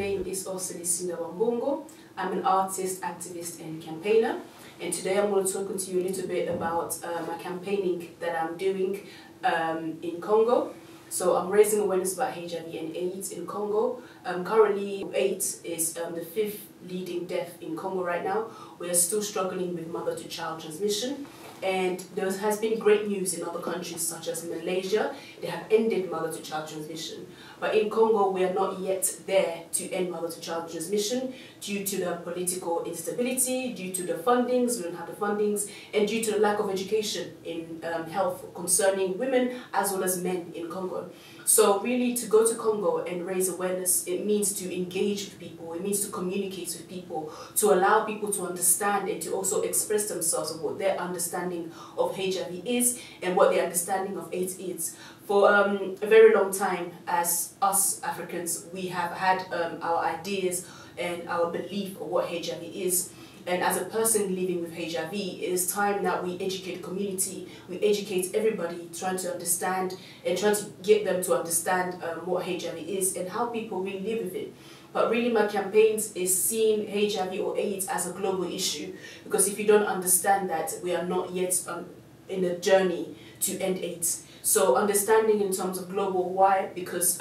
name is Horcelie Sinda. I'm an artist, activist and campaigner, and today I'm going to talk to you a little bit about my campaigning that I'm doing in Congo. So I'm raising awareness about HIV and AIDS in Congo. Currently AIDS is the 5th leading death in Congo right now. We are still struggling with mother-to-child transmission. And there has been great news in other countries such as Malaysia. They have ended mother-to-child transmission. But in Congo, we are not yet there to end mother-to-child transmission due to the political instability, due to the fundings, we don't have the fundings, and due to the lack of education in health concerning women as well as men in Congo. So really, to go to Congo and raise awareness, it means to engage with people, it means to communicate with people, to allow people to understand and to also express themselves of what their understanding of HIV is and what their understanding of AIDS is. For a very long time, as us Africans, we have had our ideas and our belief of what HIV is. And as a person living with HIV, it is time that we educate the community, we educate everybody, trying to understand and trying to get them to understand what HIV is and how people really live with it. But really my campaigns is seeing HIV or AIDS as a global issue, because if you don't understand that, we are not yet in a journey to end AIDS. So understanding in terms of global, why? Because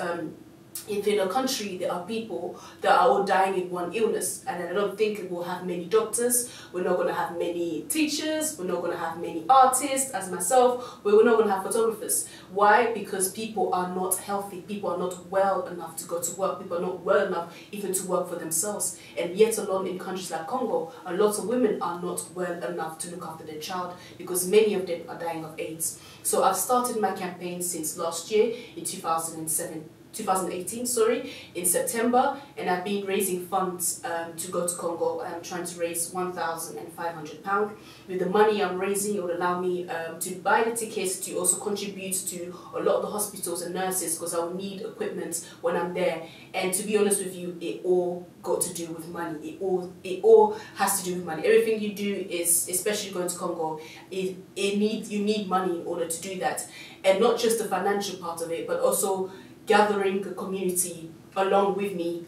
if in a country there are people that are all dying in one illness, and I don't think we'll have many doctors, we're not going to have many teachers, we're not going to have many artists, as myself, we're not going to have photographers. Why? Because people are not healthy, people are not well enough to go to work, people are not well enough even to work for themselves. And yet alone in countries like Congo, a lot of women are not well enough to look after their child because many of them are dying of AIDS. So I've started my campaign since last year in 2018, in September, and I've been raising funds to go to Congo. I'm trying to raise £1,500. With the money I'm raising, it will allow me to buy the tickets, to also contribute to a lot of the hospitals and nurses, because I will need equipment when I'm there. And to be honest with you, it all got to do with money. It all has to do with money. Everything you do is, especially going to Congo, you need money in order to do that. And not just the financial part of it, but also gathering the community along with me.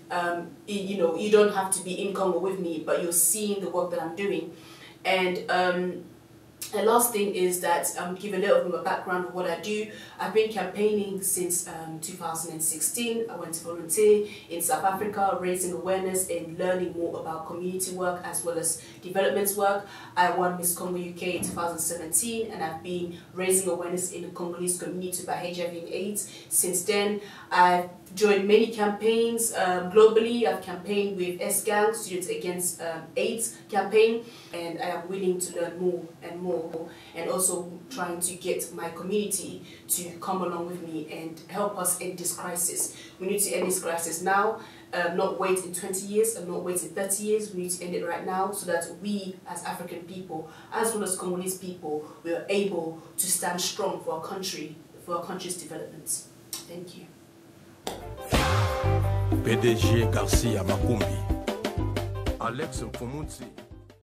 You know, you don't have to be in Congo with me, but you're seeing the work that I'm doing. And the last thing is that give a little bit of a background of what I do. I've been campaigning since 2016. I went to volunteer in South Africa, raising awareness and learning more about community work as well as development work. I won Miss Congo UK in 2017, and I've been raising awareness in the Congolese community about HIV and AIDS. Since then, I've joined many campaigns globally. I've campaigned with S-Gang, Students Against AIDS campaign, and I am willing to learn more and more, and also trying to get my community to come along with me and help us end this crisis. We need to end this crisis now, not wait in 20 years and not wait in 30 years. We need to end it right now so that we as African people, as well as Congolese people, we are able to stand strong for our country, for our country's development. Thank you. PDG Garcia Makumbi, Alex Fomunsi.